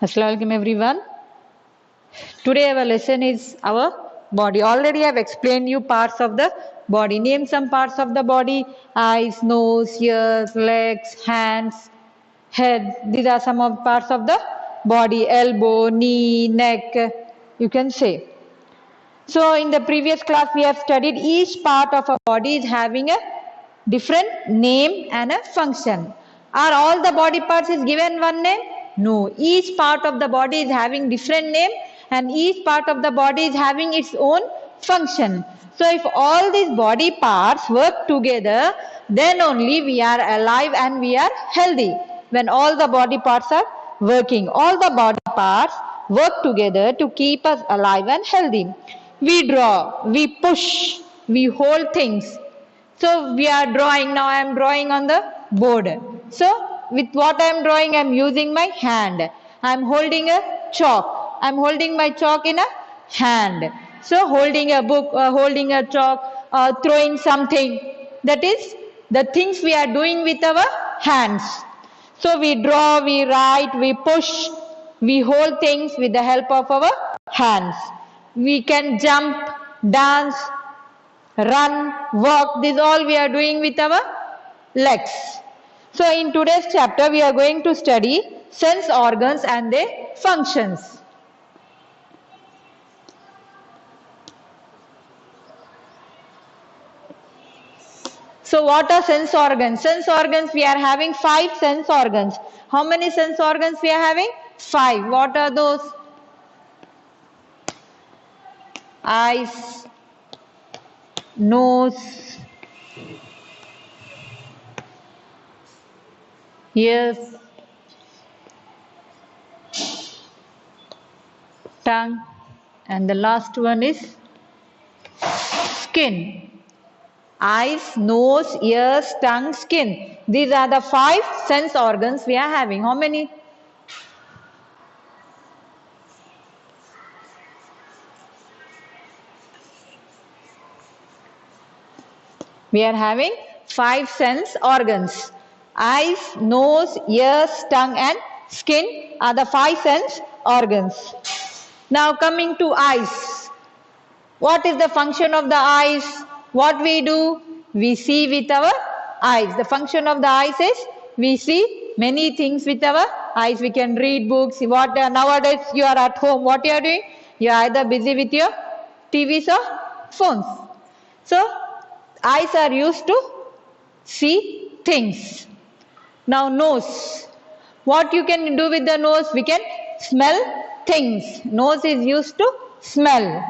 Assalamualaikum everyone. Today our lesson is our body. Already I have explained you parts of the body. Name some parts of the body: eyes, nose, ears, legs, hands, head. These are some of parts of the body. Elbow, knee, neck, you can say. So in the previous class we have studied each part of our body is having a different name and a function. Are all the body parts is given one name? No. Each part of the body is having different name and each part of the body is having its own function. So if all these body parts work together, then only we are alive and we are healthy. When all the body parts are working, all the body parts work together to keep us alive and healthy. We draw, we push, we hold things. So we are drawing. Now I am drawing on the board. So with what I am drawing, I am using my hand. I am holding a chalk. I am holding my chalk in a hand. So holding a book, holding a chalk, throwing something. That is the things we are doing with our hands. So we draw, we write, we push, we hold things with the help of our hands. We can jump, dance, run, walk. This all we are doing with our legs. So in today's chapter we are going to study sense organs and their functions. So what are sense organs? Sense organs, we are having 5 sense organs. How many sense organs we are having? 5. What are those? Eyes, nose, ears, tongue, and the last one is skin. Eyes, nose, ears, tongue, skin. These are the 5 sense organs we are having. How many? We are having 5 sense organs. Eyes, nose, ears, tongue and skin are the 5 sense organs. Now coming to eyes. What is the function of the eyes? What we do? We see with our eyes. The function of the eyes is we see many things with our eyes. We can read books. Nowadays you are at home. What you are doing? You are either busy with your TVs or phones. So eyes are used to see things. Now nose. What you can do with the nose? We can smell things. Nose is used to smell.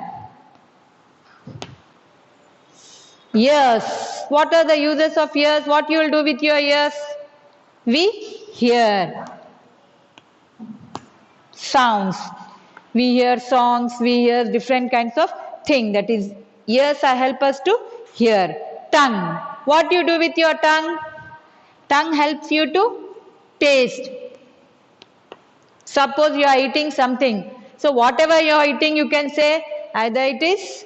Ears. What are the uses of ears? What you will do with your ears? We hear sounds. We hear songs. We hear different kinds of things. That is, ears help us to hear. Tongue. What you do with your tongue? Tongue helps you to taste. Suppose you are eating something. So whatever you are eating, you can say either it is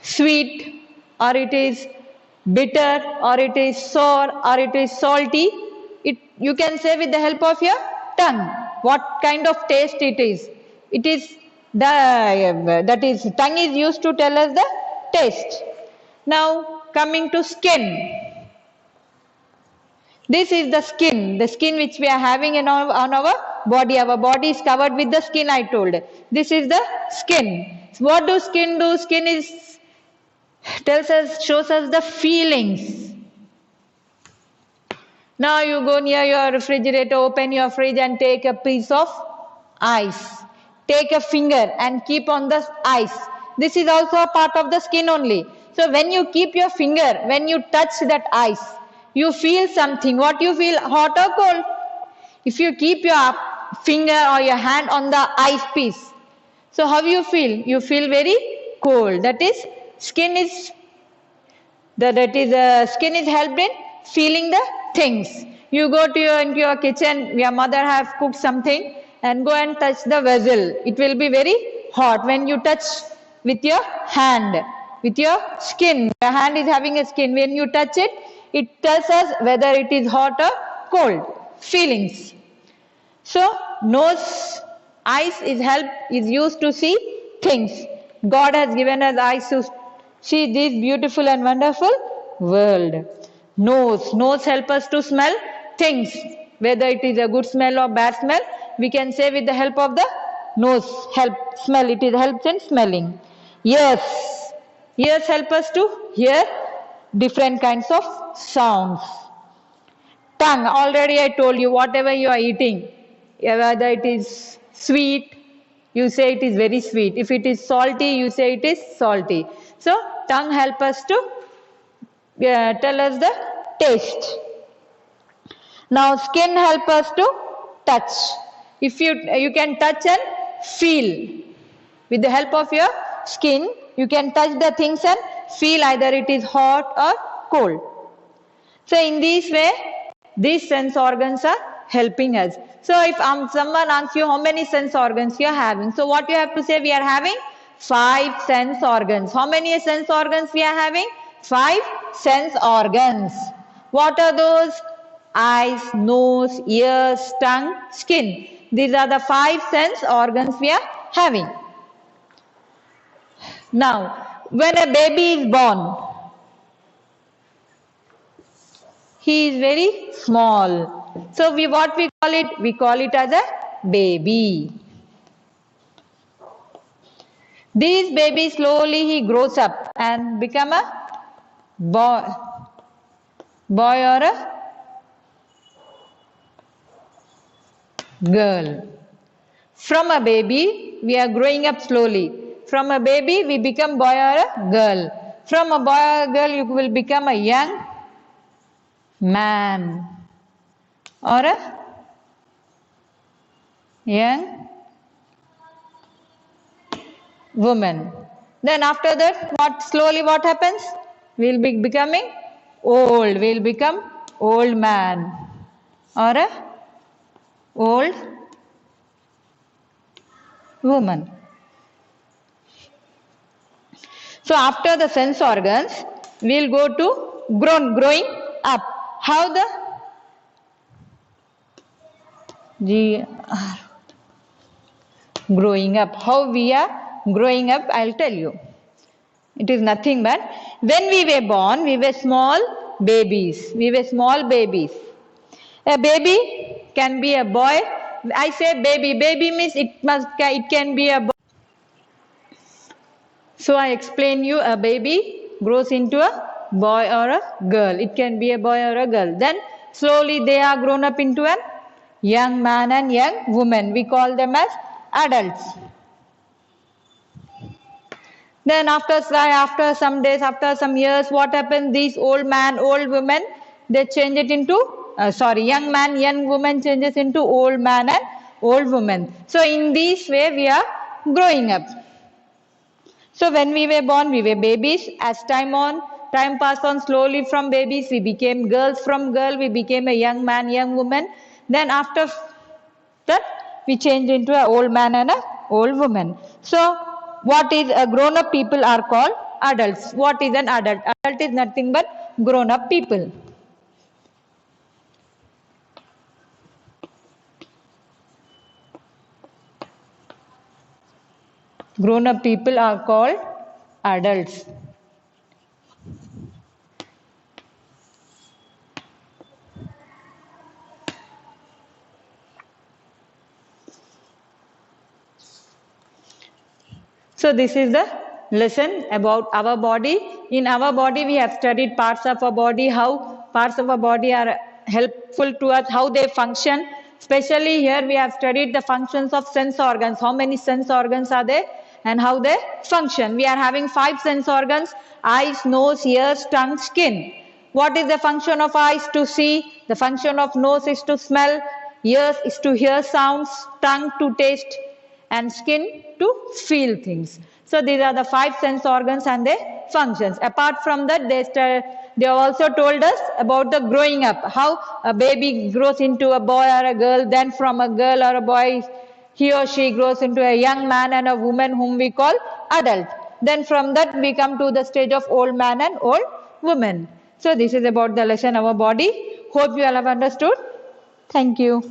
sweet, or it is bitter, or it is sour, or it is salty. You can say with the help of your tongue what kind of taste it is. It is tongue is used to tell us the taste. Now coming to skin. This is the skin which we are having on our body. Our body is covered with the skin, I told. This is the skin. What do skin do? Skin shows us the feelings. Now you go near your refrigerator, open your fridge and take a piece of ice. Take a finger and keep on the ice. This is also a part of the skin only. So when you keep your finger, when you touch that ice, you feel something. What you feel? Hot or cold? If you keep your finger or your hand on the ice piece, so how you feel? You feel very cold. That is, skin is helped in feeling the things. You go into your kitchen, your mother have cooked something, and go and touch the vessel. It will be very hot. When you touch with your hand, with your skin, your hand is having a skin. When you touch it, it tells us whether it is hot or cold. Feelings. So nose, eyes is used to see things. God has given us eyes to see this beautiful and wonderful world. Nose help us to smell things. Whether it is a good smell or bad smell, we can say with the help of the nose, smell. It helps in smelling. Ears help us to hear different kinds of sounds. Tongue, already I told you, whatever you are eating, whether it is sweet, you say it is very sweet. If it is salty, you say it is salty. So tongue help us to tell us the taste. Now skin help us to touch. If you can touch and feel. With the help of your skin, you can touch the things and feel either it is hot or cold. So in this way, these sense organs are helping us. So if someone asks you how many sense organs you are having, so what you have to say, we are having 5 sense organs. How many sense organs we are having? 5 sense organs. What are those? Eyes, nose, ears, tongue, skin. These are the 5 sense organs we are having. Now, when a baby is born, he is very small. So what we call it? We call it as a baby. This baby slowly he grows up and become a boy or a girl. From a baby, we are growing up slowly. From a baby, we become boy or a girl. From a boy or a girl, you will become a young man or a young woman. Then after that, what happens? We'll be becoming old. We'll become old man or a old woman. So after the sense organs, we'll go to growing up. How growing up. How we are growing up, I'll tell you. It is nothing but when we were born, we were small babies. A baby can be a boy. I say baby. Baby means it can be a boy. So I explain you, a baby grows into a boy or a girl. It can be a boy or a girl. Then slowly they are grown up into a young man and young woman. We call them as adults. Then after some days, after some years, what happens? These old man, old woman, they change it into, young man, young woman changes into old man and old woman. So in this way, we are growing up. So when we were born, we were babies. As time passed on slowly from babies, we became girls. From girl, we became a young man, young woman. Then after that, we changed into an old man and an old woman. So what is grown-up people are called adults. What is an adult? Adult is nothing but grown-up people. Grown-up people are called adults. So this is the lesson about our body. In our body, we have studied parts of our body, how parts of our body are helpful to us, how they function. Especially here, we have studied the functions of sense organs. How many sense organs are there and how they function. We are having 5 sense organs: eyes, nose, ears, tongue, skin. What is the function of eyes? To see. The function of nose is to smell. Ears is to hear sounds. Tongue to taste. And skin to feel things. So these are the 5 sense organs and their functions. Apart from that, they also told us about the growing up, how a baby grows into a boy or a girl, then from a girl or a boy, he or she grows into a young man and a woman whom we call adult. Then from that we come to the stage of old man and old woman. So this is about the lesson of our body. Hope you all have understood. Thank you.